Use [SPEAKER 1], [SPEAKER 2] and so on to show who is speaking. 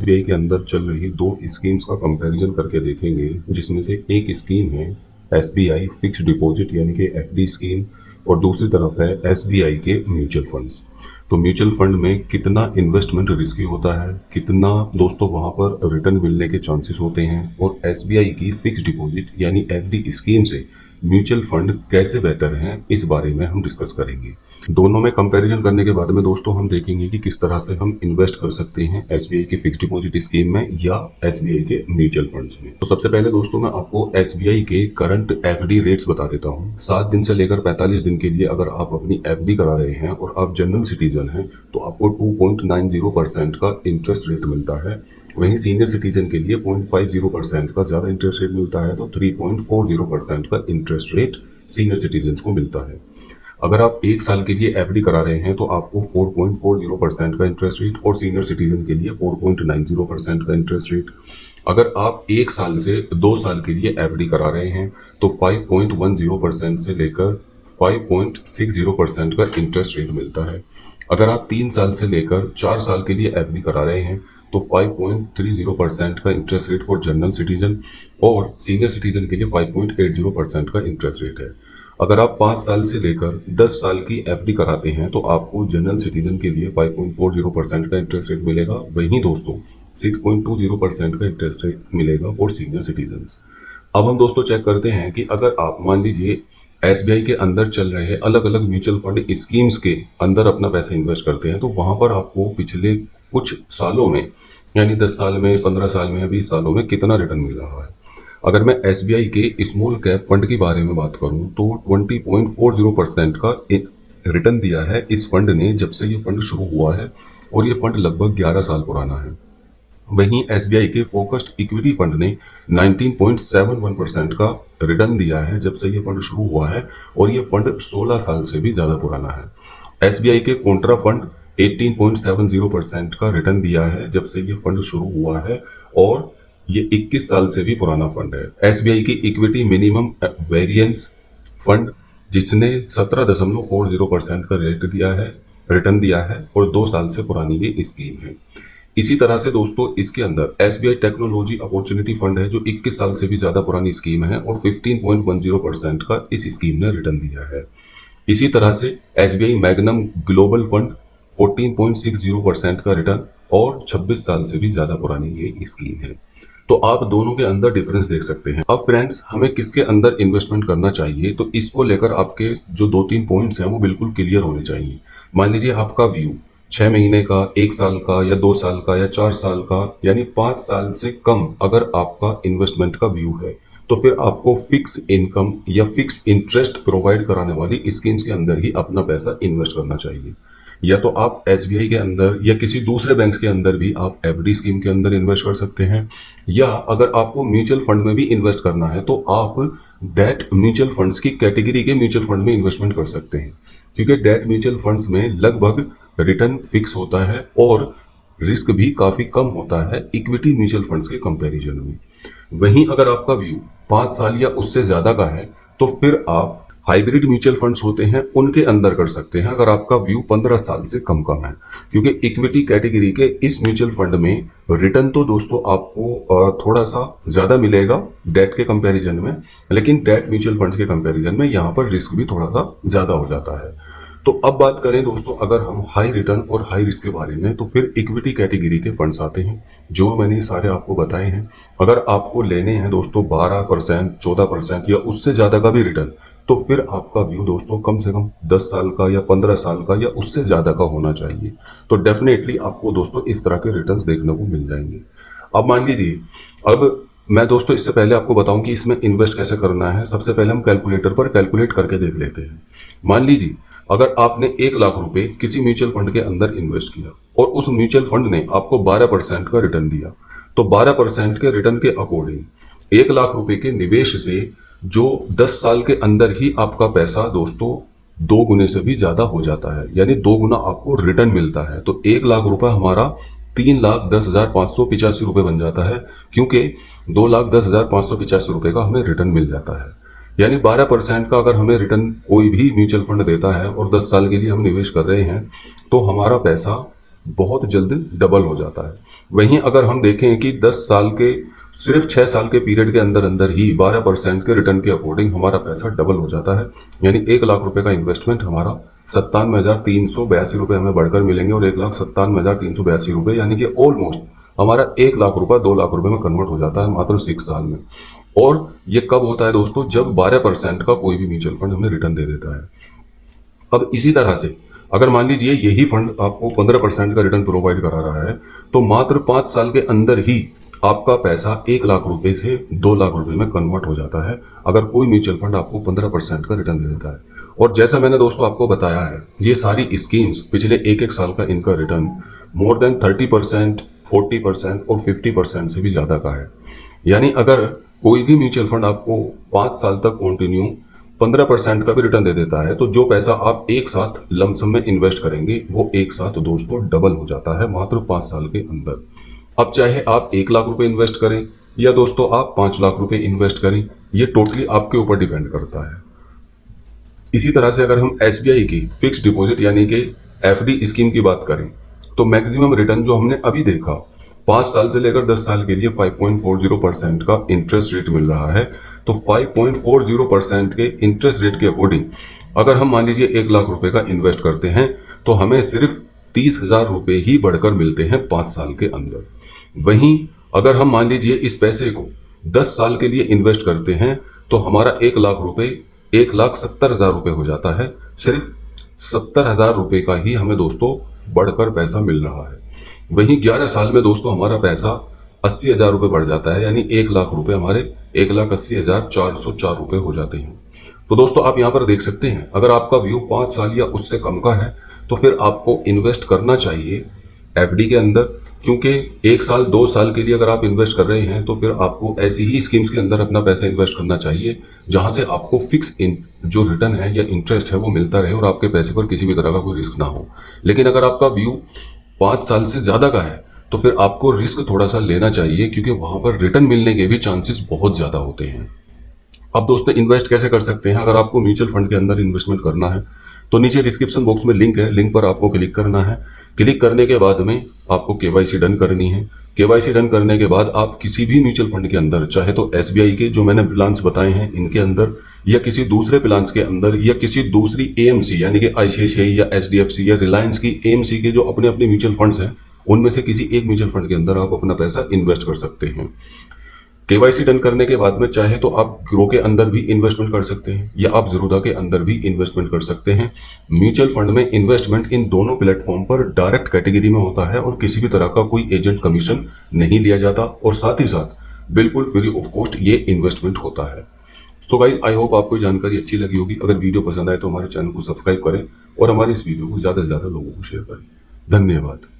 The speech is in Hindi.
[SPEAKER 1] एसबीआई के अंदर चल रही दो स्कीम्स का कंपैरिजन करके देखेंगे, जिसमें से एक स्कीम है एसबीआई फिक्स्ड डिपॉजिट यानी कि एफडी स्कीम और दूसरी तरफ है एसबीआई के म्यूचुअल फंड्स। तो म्यूचुअल फंड में कितना इन्वेस्टमेंट रिस्की होता है, कितना दोस्तों वहां पर रिटर्न मिलने के चांसेस होते हैं, और एसबीआई की फिक्स्ड डिपॉजिट यानी एफडी स्कीम से म्यूचुअल फंड कैसे बेहतर हैं, इस बारे में हम डिस्कस करेंगे। दोनों में कंपैरिजन करने के बाद में दोस्तों हम देखेंगे कि किस तरह से हम इन्वेस्ट कर सकते हैं एसबीआई के फिक्स्ड डिपॉजिट स्कीम में या एसबीआई के म्यूचुअल फंड्स में। तो सबसे पहले दोस्तों मैं आपको एसबीआई के करंट एफडी रेट्स बता देता हूँ। 7 दिन से लेकर 45 दिन के लिए अगर आप अपनी एफडी करा रहे हैं और आप जनरल सिटीजन हैं तो आपको 2.90% का इंटरेस्ट रेट मिलता है। वहीं सीनियर सिटीजन के लिए 0.50% का ज्यादा इंटरेस्ट रेट मिलता है, तो 3.40% का इंटरेस्ट रेट सीनियर सिटीजन को मिलता है। अगर आप 1 साल के लिए एफडी करा रहे हैं तो आपको 4.40% का इंटरेस्ट रेट और सीनियर सिटीजन के लिए 4.90% का इंटरेस्ट रेट। अगर आप 1 साल से 2 साल के लिए एफडी करा रहे हैं तो 5.10% से लेकर 5.60% का इंटरेस्ट रेट मिलता है। अगर आप 3 साल से लेकर 4 साल के लिए एफडी करा रहे हैं तो 5.30% का interest rate for general citizen और सीनियर सिटीजन के लिए 5.80% का इंटरेस्ट रेट है। अगर आप 5 साल से लेकर 10 साल की एफडी कराते हैं तो आपको जनरल सिटीजन के लिए 5.40% का इंटरेस्ट रेट मिलेगा। वहीं दोस्तों 6.20% का इंटरेस्ट रेट मिलेगा फॉर सीनियर सिटीजन। अब हम दोस्तों चेक करते हैं कि अगर आप मान लीजिए एसबीआई के अंदर चल रहे अलग अलग म्यूचुअल फंड स्कीम्स के अंदर अपना पैसा इन्वेस्ट करते हैं तो वहां पर आपको पिछले कुछ सालों में यानी 10 साल में, 15 साल में या 20 सालों में कितना रिटर्न मिल रहा है। अगर मैं एसबीआई के स्मॉल कैप फंड के बारे में बात करूं तो 20.40% का रिटर्न दिया है इस फंड ने जब से ये फंड शुरू हुआ है, और ये फंड लगभग 11 साल पुराना है। वहीं एसबीआई के फोकस्ड इक्विटी फंड ने 19.71% का रिटर्न दिया है जब से ये फंड शुरू हुआ है, और ये फंड 16 साल से भी ज्यादा पुराना है। एसबीआई के कॉन्ट्रा फंड 18.70% का रिटर्न दिया है जब से ये फंड शुरू हुआ है, और ये 21 साल से भी पुराना फंड है। एसबीआई की इक्विटी मिनिमम वेरिएंस फंड जिसने 17.40% का रेट दिया है, रिटर्न दिया है, और 2 साल से पुरानी ये स्कीम है। इसी तरह से दोस्तों इसके अंदर एसबीआई टेक्नोलॉजी अपॉर्चुनिटी फंड है जो 21 साल से भी ज्यादा पुरानी स्कीम है, और 15.10% का इस स्कीम ने रिटर्न दिया है। इसी तरह से एसबीआई मैग्नम ग्लोबल फंड 14.60% का रिटर्न, और 26 साल से भी ज्यादा पुरानी ये स्कीम है। तो आप दोनों के अंदर डिफरेंस देख सकते हैं। अब फ्रेंड्स हमें किसके अंदर इन्वेस्टमेंट करना चाहिए, तो इसको लेकर आपके जो 2-3 पॉइंट्स हैं वो बिल्कुल क्लियर होने चाहिए। मान लीजिए आपका व्यू 6 महीने का, 1 साल का, या 2 साल का, या 4 साल का, यानी 5 साल से कम अगर आपका इन्वेस्टमेंट का व्यू है तो फिर आपको फिक्स इनकम या फिक्स इंटरेस्ट प्रोवाइड कराने वाली स्कीम्स के अंदर ही अपना पैसा इन्वेस्ट करना चाहिए। या तो आप एसबीआई के अंदर या किसी दूसरे बैंक के अंदर भी आप एफडी स्कीम के अंदर इन्वेस्ट कर सकते हैं, या अगर आपको म्यूचुअल फंड में भी इन्वेस्ट करना है तो आप डेट म्यूचुअल फंड्स की कैटेगरी के म्यूचुअल फंड में इन्वेस्टमेंट कर सकते हैं, क्योंकि डेट म्यूचुअल फंड्स में लगभग रिटर्न फिक्स होता है और रिस्क भी काफी कम होता है इक्विटी म्यूचुअल फंड्स के कंपैरिजन में। वहीं अगर आपका व्यू 5 साल या उससे ज्यादा का है तो फिर आप हाइब्रिड म्यूचुअल फंड्स होते हैं उनके अंदर कर सकते हैं अगर आपका व्यू 15 साल से कम है, क्योंकि इक्विटी कैटेगरी के इस म्यूचुअल फंड में रिटर्न तो दोस्तों आपको थोड़ा सा ज्यादा मिलेगा डेट के कंपैरिजन में, लेकिन डेट म्यूचुअल फंड्स के कंपैरिजन में यहाँ पर रिस्क भी थोड़ा सा ज्यादा हो जाता है। तो अब बात करें दोस्तों अगर हम हाई रिटर्न और हाई रिस्क के बारे में, तो फिर इक्विटी कैटेगरी के फंड्स आते हैं जो मैंने सारे आपको बताए हैं। अगर आपको लेने हैं दोस्तों 12%, 14% या उससे ज्यादा का भी रिटर्न, तो फिर आपका व्यू दोस्तों कम से कम 10 साल का या 15 साल का या उससे ज्यादा का होना चाहिए। तो डेफिनेटली आपको दोस्तों इस तरह के रिटर्न्स देखने को मिल जाएंगे। अब मान लीजिए, अब मैं दोस्तों इससे पहले आपको बताऊं कि इसमें इन्वेस्ट कैसे करना है, सबसे पहले हम कैलकुलेटर पर कैलकुलेट करके देख लेते हैं। मान लीजिए अगर आपने 1 लाख रुपए किसी म्यूचुअल फंड के अंदर इन्वेस्ट किया और उस म्यूचुअल फंड ने आपको 12% का रिटर्न दिया, तो 12% के रिटर्न के अकॉर्डिंग 1 लाख रुपए के निवेश से जो 10 साल के अंदर ही आपका पैसा दोस्तों 2 गुने से भी ज्यादा हो जाता है, यानी 2 गुना आपको रिटर्न मिलता है। तो 1 लाख रुपए हमारा 3,10,585 रुपए बन जाता है, क्योंकि 2,10,585 रुपए का हमें रिटर्न मिल जाता है। यानी 12% का अगर हमें रिटर्न कोई भी म्यूचुअल फंड देता है और 10 साल के लिए हम निवेश कर रहे हैं तो हमारा पैसा बहुत जल्द डबल हो जाता है। वहीं अगर हम देखें कि 10 साल के सिर्फ 6 साल के पीरियड के अंदर अंदर ही 12% के रिटर्न के अकॉर्डिंग हमारा पैसा डबल हो जाता है। यानी 1 लाख रुपए का इन्वेस्टमेंट हमारा 97,382 रुपए हमें बढ़कर मिलेंगे और 1,97,382 रुपए यानी कि ऑलमोस्ट हमारा 1 लाख रुपए 2 लाख रुपए में कन्वर्ट हो जाता है मात्र 6 साल में। और ये कब होता है दोस्तों? जब 12% का कोई भी म्यूचुअल फंड हमें रिटर्न दे देता है। अब इसी तरह से अगर मान लीजिए यही फंड आपको 15% का रिटर्न प्रोवाइड करा रहा है, तो मात्र 5 साल के अंदर ही आपका पैसा 1 लाख रुपए से 2 लाख रुपए में कन्वर्ट हो जाता है अगर कोई म्यूचुअल फंड आपको 15% का रिटर्न दे देता है। और जैसा मैंने दोस्तों आपको बताया है, ये सारी स्कीम्स पिछले एक साल का इनका रिटर्न मोर देन 30%, 40% और 50% से भी ज्यादा का है। यानी अगर कोई भी म्यूचुअल फंड आपको 5 साल तक कंटिन्यू 15% का भी रिटर्न दे देता है, तो जो पैसा आप एक साथ लमसम में इन्वेस्ट करेंगे वो एक साथ दोस्तों डबल हो जाता है मात्र 5 साल के अंदर। अब चाहे आप 1 लाख रुपए इन्वेस्ट करें या दोस्तों आप 5 लाख रुपए इन्वेस्ट करें, ये टोटली आपके ऊपर डिपेंड करता है। इसी तरह से अगर हम एसबीआई की फिक्स डिपॉजिट यानी कि एफडी स्कीम की बात करें, तो मैक्सिमम रिटर्न जो हमने अभी देखा 5 साल से लेकर 10 साल के लिए 5.40% का इंटरेस्ट रेट मिल रहा है। तो 5.40% के इंटरेस्ट रेट के अकॉर्डिंग अगर हम मान लीजिए 1 लाख रुपए का इन्वेस्ट करते हैं तो हमें सिर्फ 30,000 रुपए ही बढ़कर मिलते हैं 5 साल के अंदर। वहीं अगर हम मान लीजिए इस पैसे को 10 साल के लिए इन्वेस्ट करते हैं तो हमारा 1 लाख रुपए 1,70,000 रुपए हो जाता है। सिर्फ 70,000 रुपए का ही हमें दोस्तों बढ़कर पैसा मिल रहा है। वहीं 11 साल में दोस्तों हमारा पैसा 80,000 रुपए बढ़ जाता है, यानी 1 लाख रुपए हमारे 1,80,404 रुपए हो जाते हैं। तो दोस्तों आप यहाँ पर देख सकते हैं, अगर आपका व्यू 5 साल या उससे कम का है तो फिर आपको इन्वेस्ट करना चाहिए एफडी के अंदर, क्योंकि 1 साल 2 साल के लिए अगर आप इन्वेस्ट कर रहे हैं तो फिर आपको ऐसी ही स्कीम्स के अंदर अपना पैसा इन्वेस्ट करना चाहिए जहां से आपको फिक्स जो रिटर्न है या इंटरेस्ट है वो मिलता रहे और आपके पैसे पर किसी भी तरह का कोई रिस्क ना हो। लेकिन अगर आपका व्यू 5 साल से ज्यादा का है तो फिर आपको रिस्क थोड़ा सा लेना चाहिए, क्योंकि वहां पर रिटर्न मिलने के भी चांसेस बहुत ज्यादा होते हैं। अब दोस्तों इन्वेस्ट कैसे कर सकते हैं? अगर आपको म्यूचुअल फंड के अंदर इन्वेस्टमेंट करना है तो नीचे डिस्क्रिप्शन बॉक्स में लिंक है, लिंक पर आपको क्लिक करना है। क्लिक करने के बाद में आपको केवाईसी डन करनी है। केवाईसी डन करने के बाद आप किसी भी म्यूचुअल फंड के अंदर, चाहे तो एसबीआई के जो मैंने प्लान्स बताए हैं इनके अंदर, या किसी दूसरे प्लान्स के अंदर, या किसी दूसरी एएमसी यानी कि आईसीआईसीआई या एचडीएफसी या रिलायंस की एएमसी के जो अपने अपने म्यूचुअल फंड्स हैं, उनमें से किसी एक म्यूचुअल फंड के अंदर आप अपना पैसा इन्वेस्ट कर सकते हैं। केवाईसी डन करने के बाद में चाहे तो आप ग्रो के अंदर भी इन्वेस्टमेंट कर सकते हैं या आप ज़ीरोधा के अंदर भी इन्वेस्टमेंट कर सकते हैं। म्यूचुअल फंड में इन्वेस्टमेंट इन दोनों प्लेटफॉर्म पर डायरेक्ट कैटेगरी में होता है और किसी भी तरह का कोई एजेंट कमीशन नहीं लिया जाता, और साथ ही साथ बिल्कुल फ्री ऑफ कॉस्ट ये इन्वेस्टमेंट होता है। सो गाइज, आई होप आपको जानकारी अच्छी लगी होगी। अगर वीडियो पसंद आए तो हमारे चैनल को सब्सक्राइब करें और हमारे इस वीडियो को ज़्यादा से ज़्यादा लोगों को शेयर करें। धन्यवाद।